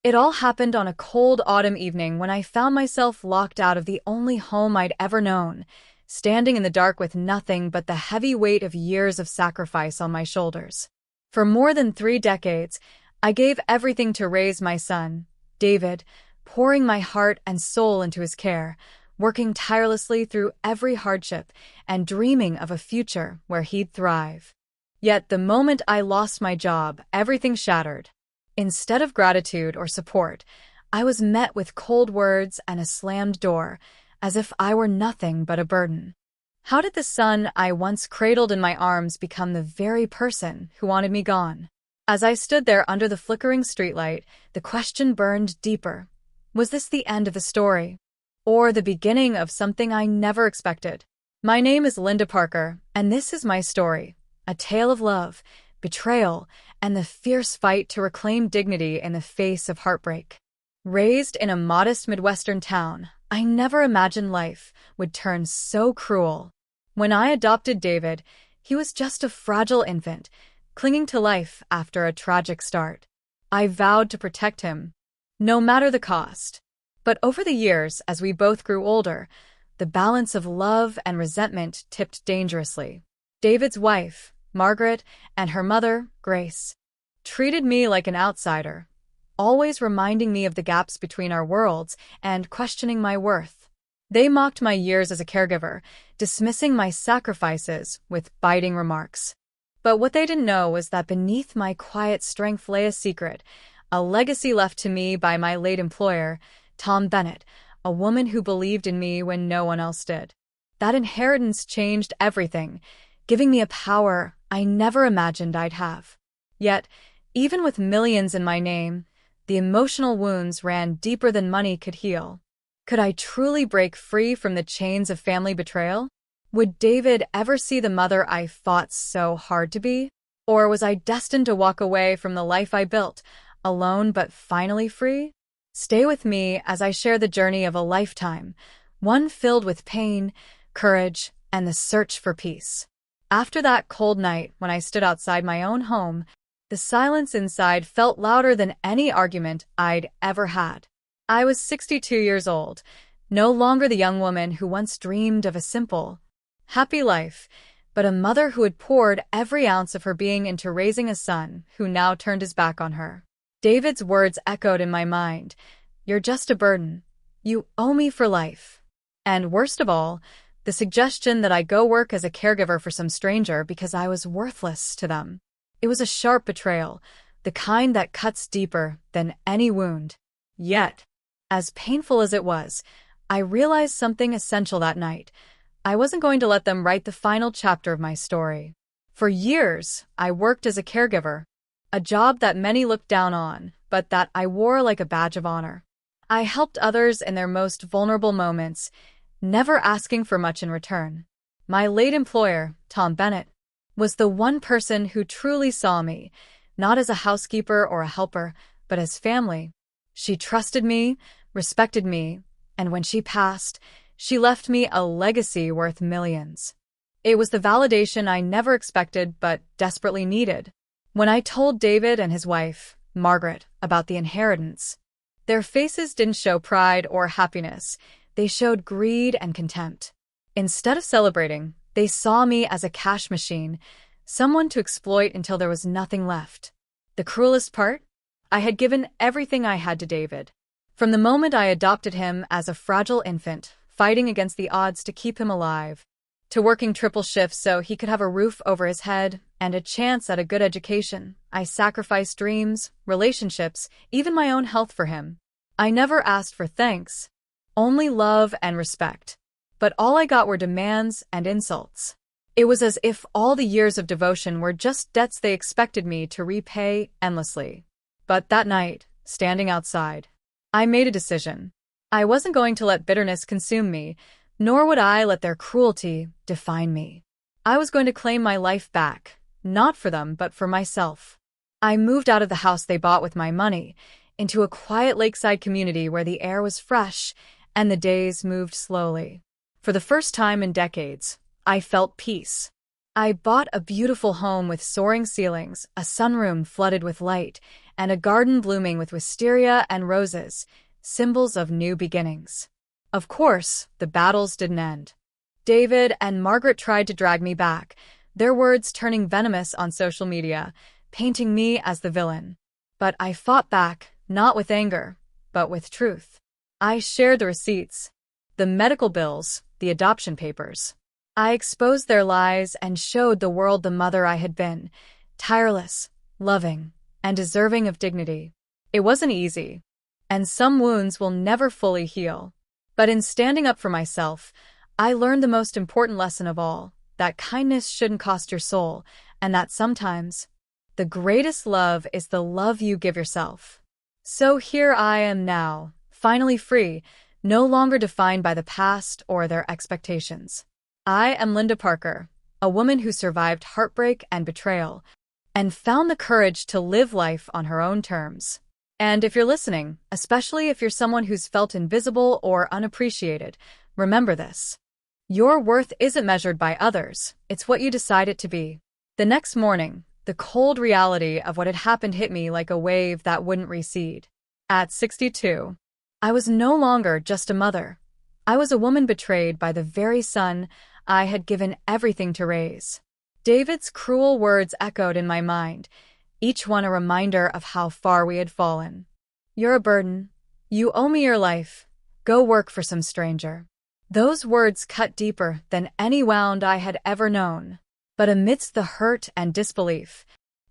It all happened on a cold autumn evening when I found myself locked out of the only home I'd ever known, standing in the dark with nothing but the heavy weight of years of sacrifice on my shoulders. For more than 3 decades, I gave everything to raise my son, David, pouring my heart and soul into his care, working tirelessly through every hardship and dreaming of a future where he'd thrive. Yet the moment I lost my job, everything shattered. Instead of gratitude or support, I was met with cold words and a slammed door, as if I were nothing but a burden. How did the son I once cradled in my arms become the very person who wanted me gone? As I stood there under the flickering streetlight, the question burned deeper. Was this the end of the story? Or the beginning of something I never expected? My name is Linda Parker, and this is my story. A tale of love, betrayal, and the fierce fight to reclaim dignity in the face of heartbreak. Raised in a modest Midwestern town, I never imagined life would turn so cruel. When I adopted David, he was just a fragile infant, clinging to life after a tragic start. I vowed to protect him, no matter the cost. But over the years, as we both grew older, the balance of love and resentment tipped dangerously. David's wife, Margaret, and her mother, Grace, treated me like an outsider, always reminding me of the gaps between our worlds and questioning my worth. They mocked my years as a caregiver, dismissing my sacrifices with biting remarks. But what they didn't know was that beneath my quiet strength lay a secret, a legacy left to me by my late employer, Tom Bennett, a woman who believed in me when no one else did. That inheritance changed everything, giving me a power I never imagined I'd have. Yet, even with millions in my name, the emotional wounds ran deeper than money could heal. Could I truly break free from the chains of family betrayal? Would David ever see the mother I fought so hard to be? Or was I destined to walk away from the life I built, alone but finally free? Stay with me as I share the journey of a lifetime, one filled with pain, courage, and the search for peace. After that cold night when I stood outside my own home, the silence inside felt louder than any argument I'd ever had. I was 62 years old, no longer the young woman who once dreamed of a simple, happy life, but a mother who had poured every ounce of her being into raising a son who now turned his back on her. David's words echoed in my mind. "You're just a burden. You owe me for life." And worst of all, the suggestion that I go work as a caregiver for some stranger because I was worthless to them. It was a sharp betrayal, the kind that cuts deeper than any wound. Yet, as painful as it was, I realized something essential that night. I wasn't going to let them write the final chapter of my story. For years, I worked as a caregiver, a job that many looked down on, but that I wore like a badge of honor. I helped others in their most vulnerable moments, never asking for much in return. My late employer, Tom Bennett, was the one person who truly saw me, not as a housekeeper or a helper, but as family. She trusted me, respected me, and when she passed, she left me a legacy worth millions. It was the validation I never expected but desperately needed. When I told David and his wife, Margaret, about the inheritance, their faces didn't show pride or happiness. They showed greed and contempt. Instead of celebrating, they saw me as a cash machine, someone to exploit until there was nothing left. The cruelest part? I had given everything I had to David. From the moment I adopted him as a fragile infant, fighting against the odds to keep him alive, to working triple shifts so he could have a roof over his head and a chance at a good education, I sacrificed dreams, relationships, even my own health for him. I never asked for thanks, only love and respect. But all I got were demands and insults. It was as if all the years of devotion were just debts they expected me to repay endlessly. But that night, standing outside, I made a decision. I wasn't going to let bitterness consume me, nor would I let their cruelty define me. I was going to claim my life back, not for them, but for myself. I moved out of the house they bought with my money, into a quiet lakeside community where the air was fresh and the days moved slowly. For the first time in decades, I felt peace. I bought a beautiful home with soaring ceilings, a sunroom flooded with light, and a garden blooming with wisteria and roses, symbols of new beginnings. Of course, the battles didn't end. David and Margaret tried to drag me back, their words turning venomous on social media, painting me as the villain. But I fought back, not with anger, but with truth. I shared the receipts, the medical bills, the adoption papers. I exposed their lies and showed the world the mother I had been, tireless, loving, and deserving of dignity. It wasn't easy, and some wounds will never fully heal. But in standing up for myself, I learned the most important lesson of all, that kindness shouldn't cost your soul, and that sometimes the greatest love is the love you give yourself. So here I am now, finally free, no longer defined by the past or their expectations. I am Linda Parker, a woman who survived heartbreak and betrayal, and found the courage to live life on her own terms. And if you're listening, especially if you're someone who's felt invisible or unappreciated, remember this. Your worth isn't measured by others, it's what you decide it to be. The next morning, the cold reality of what had happened hit me like a wave that wouldn't recede. At 62, I was no longer just a mother. I was a woman betrayed by the very son I had given everything to raise. David's cruel words echoed in my mind, each one a reminder of how far we had fallen. "You're a burden. You owe me your life. Go work for some stranger." Those words cut deeper than any wound I had ever known. But amidst the hurt and disbelief,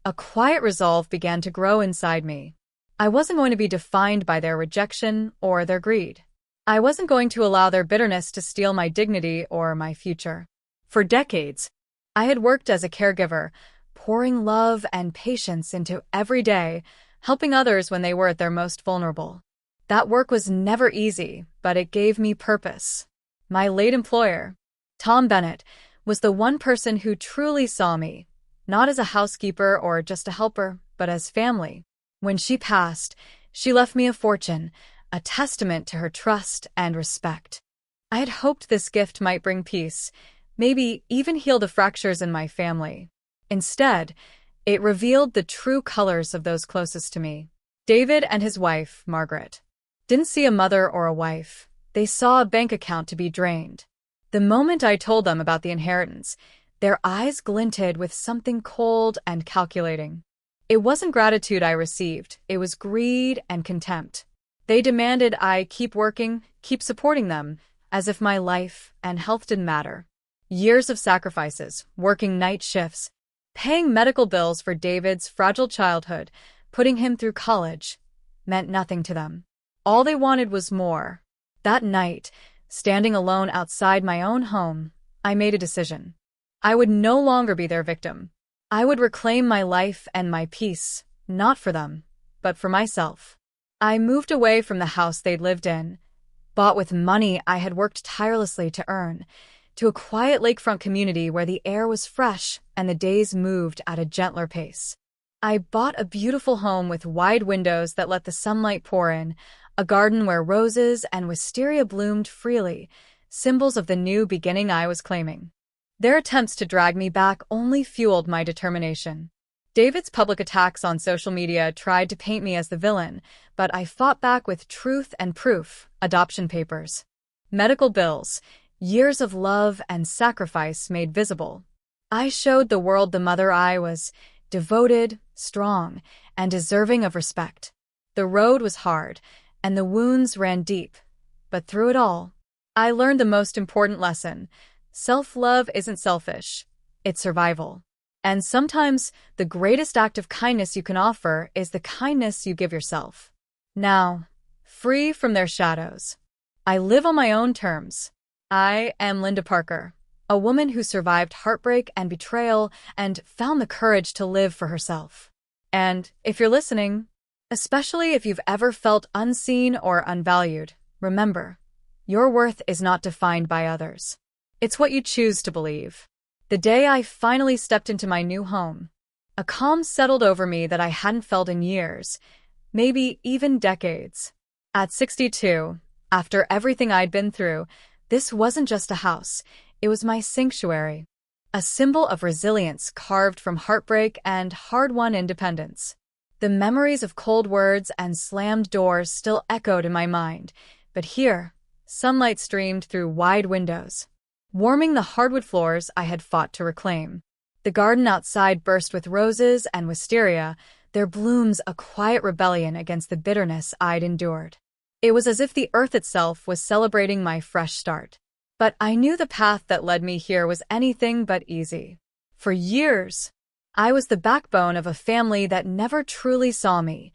a quiet resolve began to grow inside me. I wasn't going to be defined by their rejection or their greed. I wasn't going to allow their bitterness to steal my dignity or my future. For decades, I had worked as a caregiver, pouring love and patience into every day, helping others when they were at their most vulnerable. That work was never easy, but it gave me purpose. My late employer, Tom Bennett, was the one person who truly saw me, not as a housekeeper or just a helper, but as family. When she passed, she left me a fortune, a testament to her trust and respect. I had hoped this gift might bring peace, maybe even heal the fractures in my family. Instead, it revealed the true colors of those closest to me. David and his wife, Margaret, didn't see a mother or a wife. They saw a bank account to be drained. The moment I told them about the inheritance, their eyes glinted with something cold and calculating. It wasn't gratitude I received, it was greed and contempt. They demanded I keep working, keep supporting them, as if my life and health didn't matter. Years of sacrifices, working night shifts, paying medical bills for David's fragile childhood, putting him through college, meant nothing to them. All they wanted was more. That night, standing alone outside my own home, I made a decision. I would no longer be their victim. I would reclaim my life and my peace, not for them, but for myself. I moved away from the house they'd lived in, bought with money I had worked tirelessly to earn, to a quiet lakefront community where the air was fresh and the days moved at a gentler pace. I bought a beautiful home with wide windows that let the sunlight pour in, a garden where roses and wisteria bloomed freely, symbols of the new beginning I was claiming. Their attempts to drag me back only fueled my determination. David's public attacks on social media tried to paint me as the villain, but I fought back with truth and proof, adoption papers, medical bills, years of love and sacrifice made visible. I showed the world the mother I was, devoted, strong, and deserving of respect. The road was hard, and the wounds ran deep. But through it all, I learned the most important lesson. Self-love isn't selfish, it's survival. And sometimes the greatest act of kindness you can offer is the kindness you give yourself. Now, free from their shadows, I live on my own terms. I am Linda Parker, a woman who survived heartbreak and betrayal and found the courage to live for herself. And if you're listening, especially if you've ever felt unseen or unvalued, remember, your worth is not defined by others. It's what you choose to believe. The day I finally stepped into my new home, a calm settled over me that I hadn't felt in years, maybe even decades. At 62, after everything I'd been through, this wasn't just a house, it was my sanctuary, a symbol of resilience carved from heartbreak and hard-won independence. The memories of cold words and slammed doors still echoed in my mind, but here, sunlight streamed through wide windows, warming the hardwood floors I had fought to reclaim. The garden outside burst with roses and wisteria, their blooms a quiet rebellion against the bitterness I'd endured. It was as if the earth itself was celebrating my fresh start. But I knew the path that led me here was anything but easy. For years, I was the backbone of a family that never truly saw me,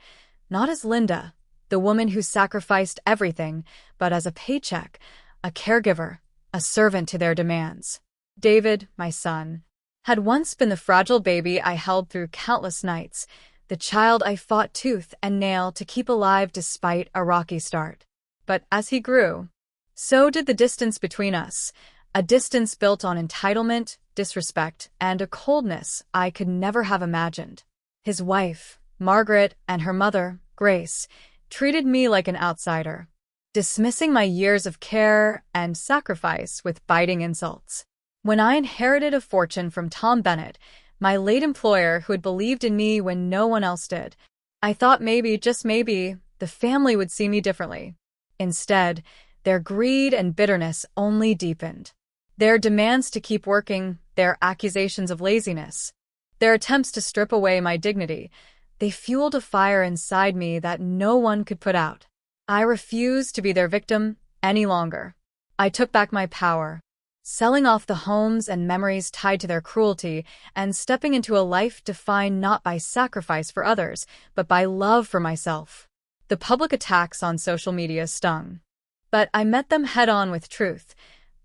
not as Linda, the woman who sacrificed everything, but as a paycheck, a caregiver, a servant to their demands. David, my son, had once been the fragile baby I held through countless nights, the child I fought tooth and nail to keep alive despite a rocky start. But as he grew, so did the distance between us, a distance built on entitlement, disrespect, and a coldness I could never have imagined. His wife, Margaret, and her mother, Grace, treated me like an outsider, dismissing my years of care and sacrifice with biting insults. When I inherited a fortune from Tom Bennett, my late employer who had believed in me when no one else did, I thought maybe, just maybe, the family would see me differently. Instead, their greed and bitterness only deepened. Their demands to keep working, their accusations of laziness, their attempts to strip away my dignity, they fueled a fire inside me that no one could put out. I refused to be their victim any longer. I took back my power, selling off the homes and memories tied to their cruelty and stepping into a life defined not by sacrifice for others, but by love for myself. The public attacks on social media stung, but I met them head-on with truth.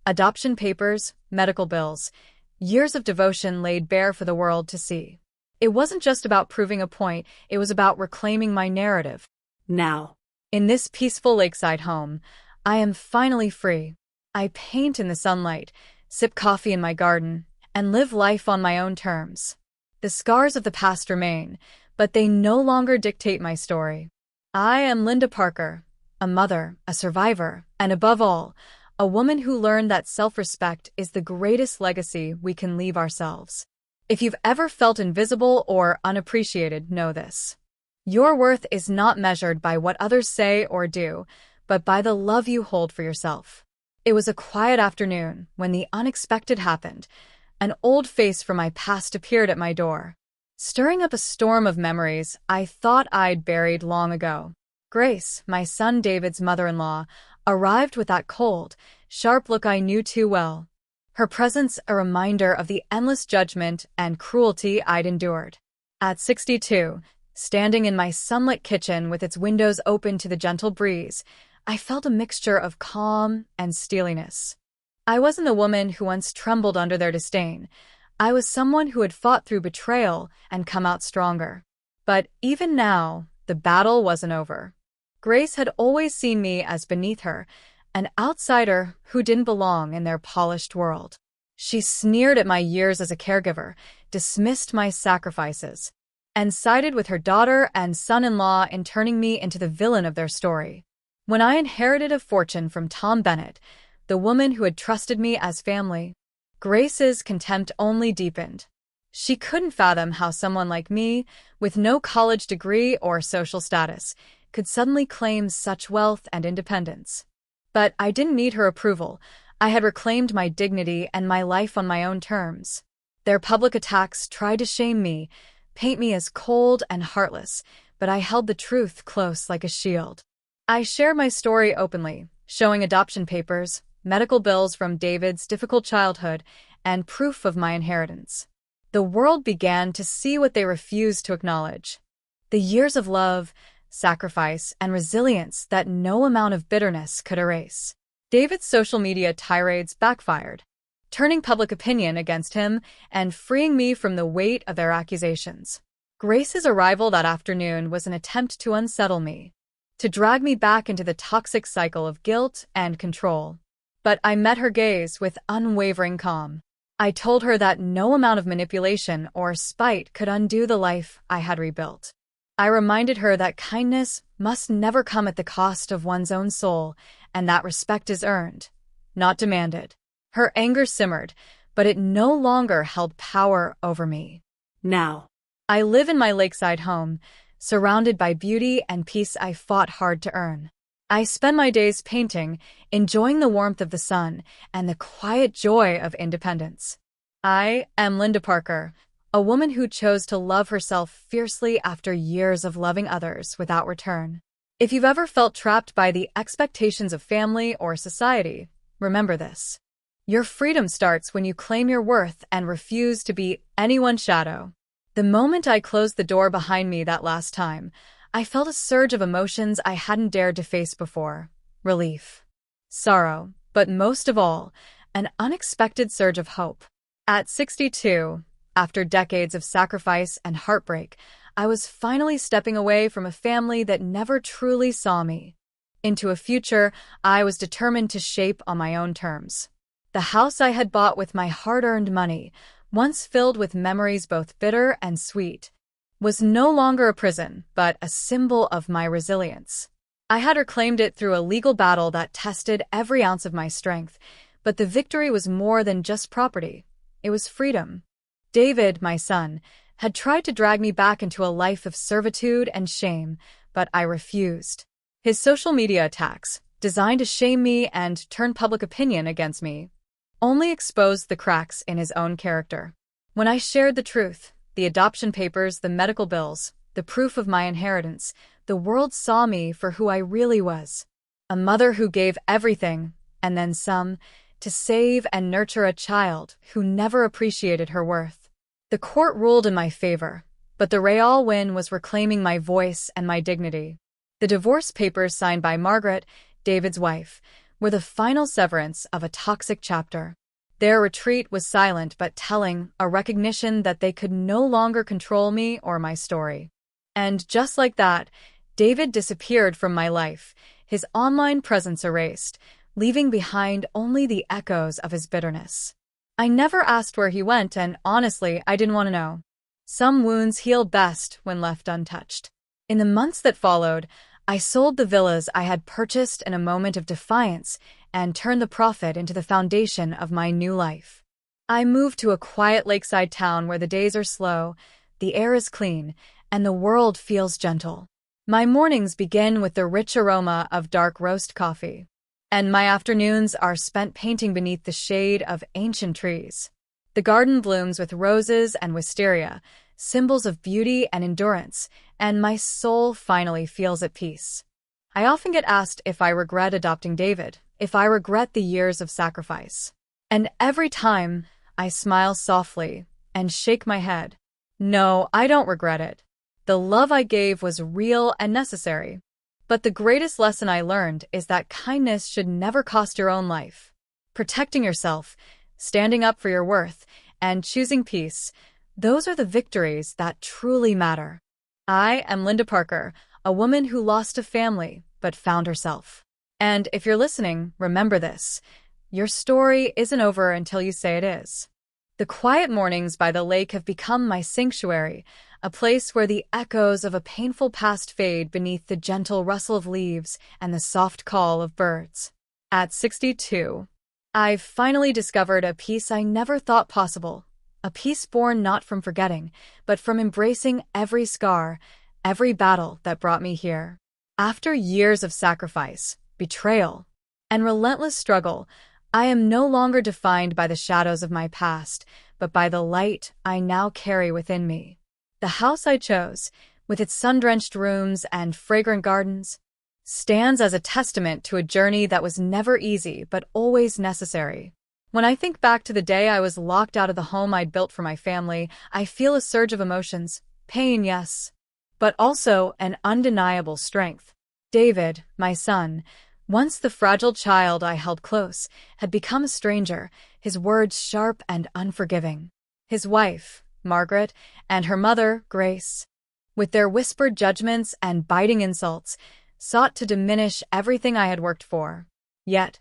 Adoption papers, medical bills, years of devotion laid bare for the world to see. It wasn't just about proving a point, it was about reclaiming my narrative. Now, in this peaceful lakeside home, I am finally free. I paint in the sunlight, sip coffee in my garden, and live life on my own terms. The scars of the past remain, but they no longer dictate my story. I am Linda Parker, a mother, a survivor, and above all, a woman who learned that self-respect is the greatest legacy we can leave ourselves. If you've ever felt invisible or unappreciated, know this. Your worth is not measured by what others say or do, but by the love you hold for yourself. It was a quiet afternoon when the unexpected happened. An old face from my past appeared at my door, stirring up a storm of memories I thought I'd buried long ago. Grace, my son David's mother-in-law, arrived with that cold, sharp look I knew too well. Her presence a reminder of the endless judgment and cruelty I'd endured. At 62, standing in my sunlit kitchen with its windows open to the gentle breeze, I felt a mixture of calm and steeliness. I wasn't the woman who once trembled under their disdain. I was someone who had fought through betrayal and come out stronger. But even now, the battle wasn't over. Grace had always seen me as beneath her, an outsider who didn't belong in their polished world. She sneered at my years as a caregiver, dismissed my sacrifices, and sided with her daughter and son-in-law in turning me into the villain of their story. When I inherited a fortune from Tom Bennett, the woman who had trusted me as family, Grace's contempt only deepened. She couldn't fathom how someone like me, with no college degree or social status, could suddenly claim such wealth and independence. But I didn't need her approval. I had reclaimed my dignity and my life on my own terms. Their public attacks tried to shame me, paint me as cold and heartless, but I held the truth close like a shield. I shared my story openly, showing adoption papers, medical bills from David's difficult childhood, and proof of my inheritance. The world began to see what they refused to acknowledge. The years of love, sacrifice, and resilience that no amount of bitterness could erase. David's social media tirades backfired, turning public opinion against him and freeing me from the weight of their accusations. Grace's arrival that afternoon was an attempt to unsettle me, to drag me back into the toxic cycle of guilt and control. But I met her gaze with unwavering calm. I told her that no amount of manipulation or spite could undo the life I had rebuilt. I reminded her that kindness must never come at the cost of one's own soul, and that respect is earned, not demanded. Her anger simmered, but it no longer held power over me. Now, I live in my lakeside home, surrounded by beauty and peace I fought hard to earn. I spend my days painting, enjoying the warmth of the sun and the quiet joy of independence. I am Linda Parker, a woman who chose to love herself fiercely after years of loving others without return. If you've ever felt trapped by the expectations of family or society, remember this. Your freedom starts when you claim your worth and refuse to be anyone's shadow. The moment I closed the door behind me that last time, I felt a surge of emotions I hadn't dared to face before. Relief, sorrow, but most of all, an unexpected surge of hope. At 62, after decades of sacrifice and heartbreak, I was finally stepping away from a family that never truly saw me, into a future I was determined to shape on my own terms. The house I had bought with my hard-earned money, once filled with memories both bitter and sweet, was no longer a prison, but a symbol of my resilience. I had reclaimed it through a legal battle that tested every ounce of my strength, but the victory was more than just property. It was freedom. David, my son, had tried to drag me back into a life of servitude and shame, but I refused. His social media attacks, designed to shame me and turn public opinion against me, only exposed the cracks in his own character. When I shared the truth, the adoption papers, the medical bills, the proof of my inheritance, the world saw me for who I really was. A mother who gave everything, and then some, to save and nurture a child who never appreciated her worth. The court ruled in my favor, but the real win was reclaiming my voice and my dignity. The divorce papers signed by Margaret, David's wife, were the final severance of a toxic chapter. Their retreat was silent but telling, a recognition that they could no longer control me or my story. And just like that, David disappeared from my life, his online presence erased, leaving behind only the echoes of his bitterness. I never asked where he went, and honestly, I didn't want to know. Some wounds heal best when left untouched. In the months that followed, I sold the villas I had purchased in a moment of defiance and turned the profit into the foundation of my new life. I moved to a quiet lakeside town where the days are slow, the air is clean, and the world feels gentle. My mornings begin with the rich aroma of dark roast coffee, and my afternoons are spent painting beneath the shade of ancient trees. The garden blooms with roses and wisteria, symbols of beauty and endurance, and my soul finally feels at peace. I often get asked if I regret adopting David, if I regret the years of sacrifice. And every time, I smile softly and shake my head. No, I don't regret it. The love I gave was real and necessary. But the greatest lesson I learned is that kindness should never cost your own life. Protecting yourself, standing up for your worth, and choosing peace, those are the victories that truly matter. I am Linda Parker, a woman who lost a family but found herself. And if you're listening, remember this. Your story isn't over until you say it is. The quiet mornings by the lake have become my sanctuary, a place where the echoes of a painful past fade beneath the gentle rustle of leaves and the soft call of birds. At 62, I've finally discovered a peace I never thought possible, a peace born not from forgetting, but from embracing every scar, every battle that brought me here. After years of sacrifice, betrayal, and relentless struggle, I am no longer defined by the shadows of my past, but by the light I now carry within me. The house I chose, with its sun-drenched rooms and fragrant gardens, stands as a testament to a journey that was never easy but always necessary. When I think back to the day I was locked out of the home I'd built for my family, I feel a surge of emotions. Pain, yes, but also an undeniable strength. David, my son, once the fragile child I held close, had become a stranger, his words sharp and unforgiving. His wife, Margaret, and her mother, Grace, with their whispered judgments and biting insults, sought to diminish everything I had worked for. Yet,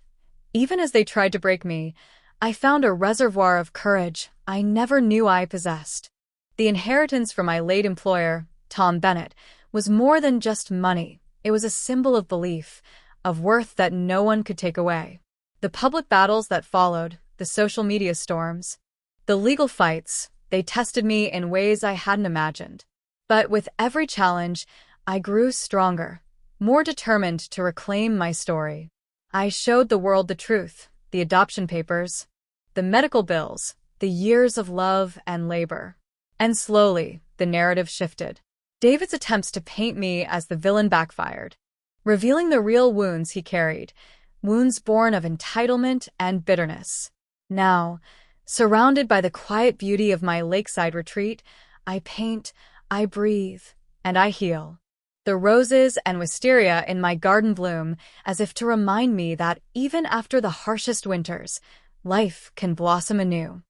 even as they tried to break me, I found a reservoir of courage I never knew I possessed. The inheritance from my late employer, Tom Bennett, was more than just money. It was a symbol of belief, of worth that no one could take away. The public battles that followed, the social media storms, the legal fights, they tested me in ways I hadn't imagined. But with every challenge, I grew stronger, more determined to reclaim my story. I showed the world the truth, the adoption papers, the medical bills, the years of love and labor. And slowly, the narrative shifted. David's attempts to paint me as the villain backfired, revealing the real wounds he carried, wounds born of entitlement and bitterness. Now, surrounded by the quiet beauty of my lakeside retreat, I paint, I breathe, and I heal. The roses and wisteria in my garden bloom as if to remind me that even after the harshest winters, life can blossom anew.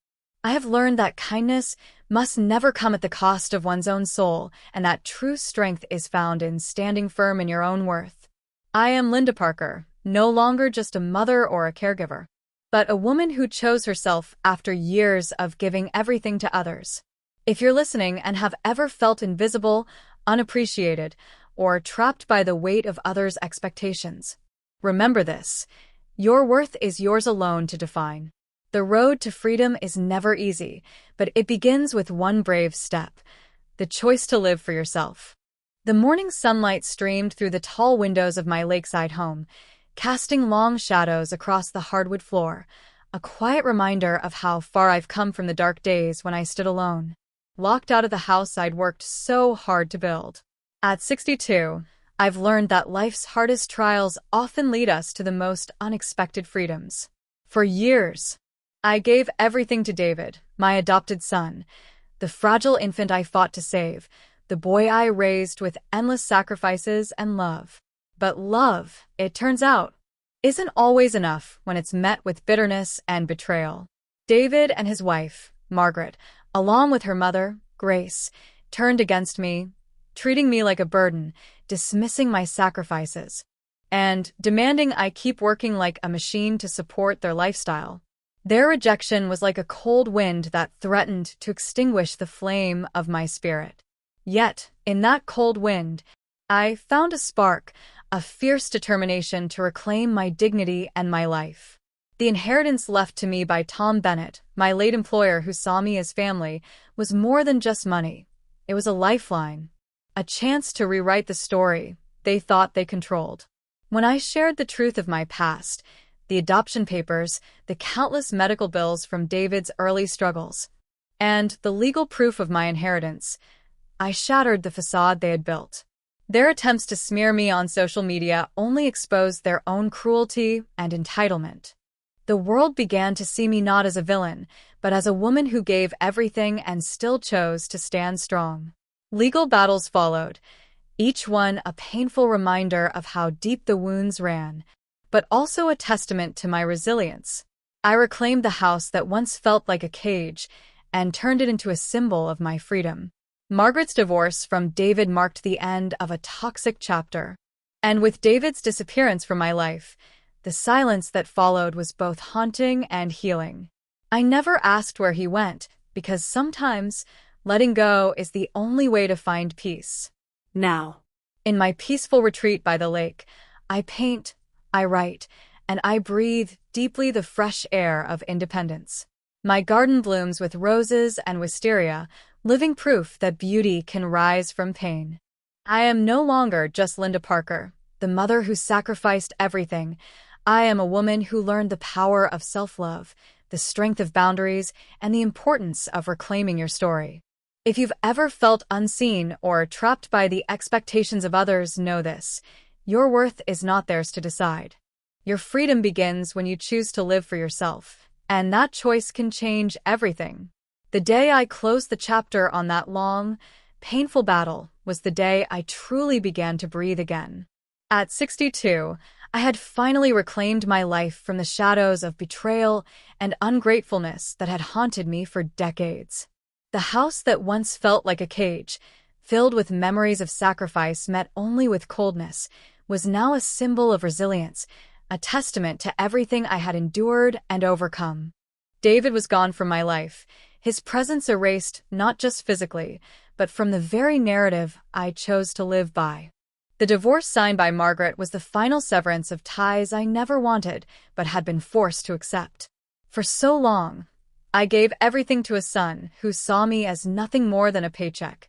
I have learned that kindness must never come at the cost of one's own soul, and that true strength is found in standing firm in your own worth. I am Linda Parker, no longer just a mother or a caregiver, but a woman who chose herself after years of giving everything to others. If you're listening and have ever felt invisible, unappreciated, or trapped by the weight of others' expectations, remember this: your worth is yours alone to define. The road to freedom is never easy, but it begins with one brave step: the choice to live for yourself. The morning sunlight streamed through the tall windows of my lakeside home, casting long shadows across the hardwood floor, a quiet reminder of how far I've come from the dark days when I stood alone, locked out of the house I'd worked so hard to build. At 62, I've learned that life's hardest trials often lead us to the most unexpected freedoms. For years, I gave everything to David, my adopted son, the fragile infant I fought to save, the boy I raised with endless sacrifices and love. But love, it turns out, isn't always enough when it's met with bitterness and betrayal. David and his wife, Margaret, along with her mother, Grace, turned against me, treating me like a burden, dismissing my sacrifices, and demanding I keep working like a machine to support their lifestyle. Their rejection was like a cold wind that threatened to extinguish the flame of my spirit. Yet, in that cold wind, I found a spark, a fierce determination to reclaim my dignity and my life. The inheritance left to me by Tom Bennett, my late employer who saw me as family, was more than just money. It was a lifeline, a chance to rewrite the story they thought they controlled. When I shared the truth of my past, the adoption papers, the countless medical bills from David's early struggles, and the legal proof of my inheritance, I shattered the facade they had built. Their attempts to smear me on social media only exposed their own cruelty and entitlement. The world began to see me not as a villain, but as a woman who gave everything and still chose to stand strong. Legal battles followed, each one a painful reminder of how deep the wounds ran, but also a testament to my resilience. I reclaimed the house that once felt like a cage and turned it into a symbol of my freedom. Margaret's divorce from David marked the end of a toxic chapter, and with David's disappearance from my life, the silence that followed was both haunting and healing. I never asked where he went, because sometimes letting go is the only way to find peace. Now, in my peaceful retreat by the lake, I paint, I write, and I breathe deeply the fresh air of independence. My garden blooms with roses and wisteria, living proof that beauty can rise from pain. I am no longer just Linda Parker, the mother who sacrificed everything. I am a woman who learned the power of self-love, the strength of boundaries, and the importance of reclaiming your story. If you've ever felt unseen or trapped by the expectations of others, know this: your worth is not theirs to decide. Your freedom begins when you choose to live for yourself, and that choice can change everything. The day I closed the chapter on that long, painful battle was the day I truly began to breathe again. At 62, I had finally reclaimed my life from the shadows of betrayal and ungratefulness that had haunted me for decades. The house that once felt like a cage, filled with memories of sacrifice met only with coldness, was now a symbol of resilience, a testament to everything I had endured and overcome. David was gone from my life, his presence erased not just physically, but from the very narrative I chose to live by. The divorce signed by Margaret was the final severance of ties I never wanted but had been forced to accept. For so long, I gave everything to a son who saw me as nothing more than a paycheck,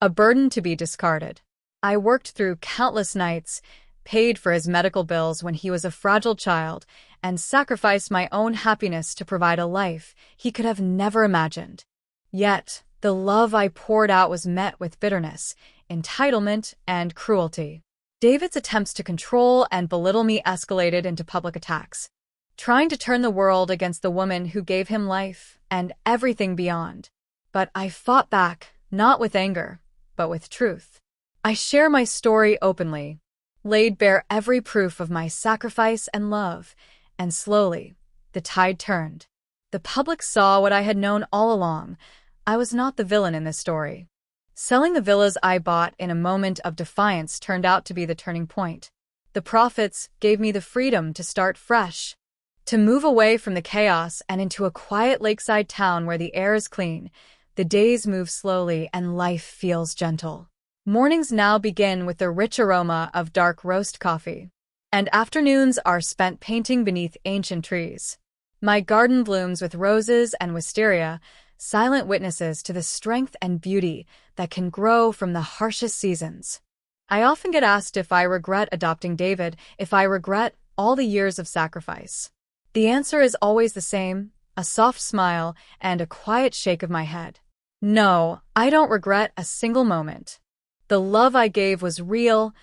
a burden to be discarded. I worked through countless nights, paid for his medical bills when he was a fragile child, and sacrificed my own happiness to provide a life he could have never imagined. Yet, the love I poured out was met with bitterness, entitlement, and cruelty. David's attempts to control and belittle me escalated into public attacks, trying to turn the world against the woman who gave him life and everything beyond. But I fought back, not with anger, but with truth. I share my story openly, laid bare every proof of my sacrifice and love, and slowly, the tide turned. The public saw what I had known all along. I was not the villain in this story. Selling the villas I bought in a moment of defiance turned out to be the turning point. The profits gave me the freedom to start fresh, to move away from the chaos and into a quiet lakeside town where the air is clean, the days move slowly, and life feels gentle. Mornings now begin with the rich aroma of dark roast coffee, and afternoons are spent painting beneath ancient trees. My garden blooms with roses and wisteria, silent witnesses to the strength and beauty that can grow from the harshest seasons. I often get asked if I regret adopting David, if I regret all the years of sacrifice. The answer is always the same, a soft smile and a quiet shake of my head. No, I don't regret a single moment. The love I gave was real,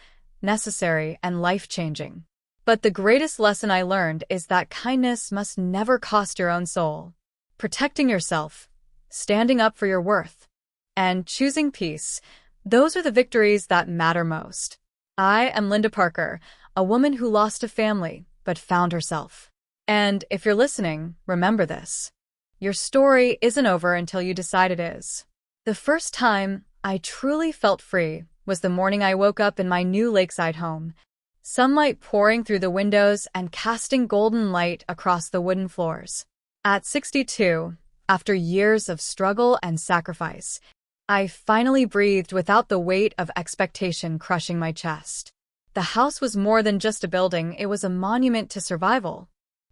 necessary, and life-changing. But the greatest lesson I learned is that kindness must never cost your own soul. Protecting yourself, standing up for your worth, and choosing peace, those are the victories that matter most. I am Linda Parker, a woman who lost a family but found herself. And if you're listening, remember this. Your story isn't over until you decide it is. The first time I truly felt free was the morning I woke up in my new lakeside home, sunlight pouring through the windows and casting golden light across the wooden floors. At 62, after years of struggle and sacrifice, I finally breathed without the weight of expectation crushing my chest. The house was more than just a building, it was a monument to survival.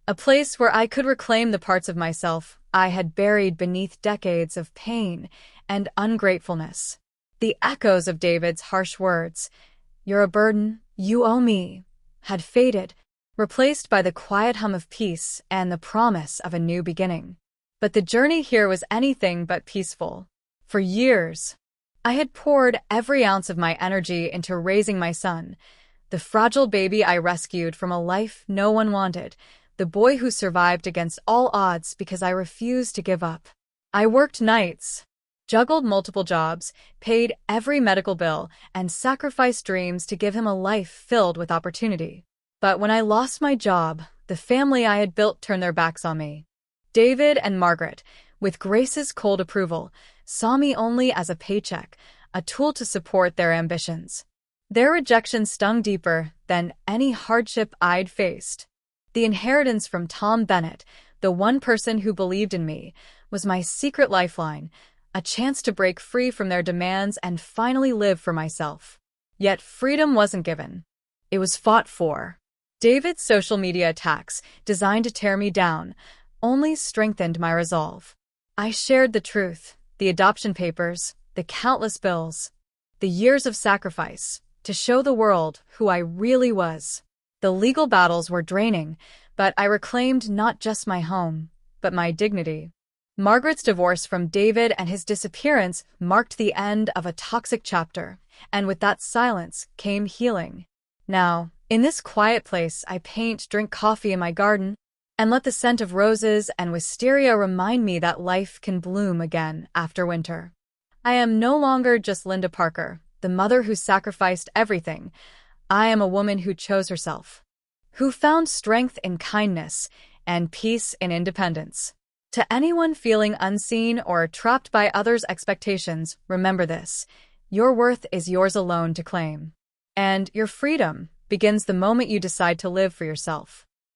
A place where I could reclaim the parts of myself I had buried beneath decades of pain and ungratefulness. The echoes of David's harsh words, "You're a burden, you owe me," had faded, replaced by the quiet hum of peace and the promise of a new beginning. But the journey here was anything but peaceful. For years, I had poured every ounce of my energy into raising my son, the fragile baby I rescued from a life no one wanted, the boy who survived against all odds because I refused to give up. I worked nights, juggled multiple jobs, paid every medical bill, and sacrificed dreams to give him a life filled with opportunity. But when I lost my job, the family I had built turned their backs on me. David and Margaret, with Grace's cold approval, saw me only as a paycheck, a tool to support their ambitions. Their rejection stung deeper than any hardship I'd faced. The inheritance from Tom Bennett, the one person who believed in me, was my secret lifeline, a chance to break free from their demands and finally live for myself. Yet freedom wasn't given. It was fought for. David's social media attacks, designed to tear me down, only strengthened my resolve. I shared the truth, the adoption papers, the countless bills, the years of sacrifice, to show the world who I really was. The legal battles were draining, but I reclaimed not just my home, but my dignity. Margaret's divorce from David and his disappearance marked the end of a toxic chapter, and with that silence came healing. Now, in this quiet place, I paint, drink coffee in my garden, and let the scent of roses and wisteria remind me that life can bloom again after winter. I am no longer just Linda Parker, the mother who sacrificed everything. I am a woman who chose herself, who found strength in kindness and peace in independence. To anyone feeling unseen or trapped by others' expectations, remember this: your worth is yours alone to claim. And your freedom begins the moment you decide to live for yourself.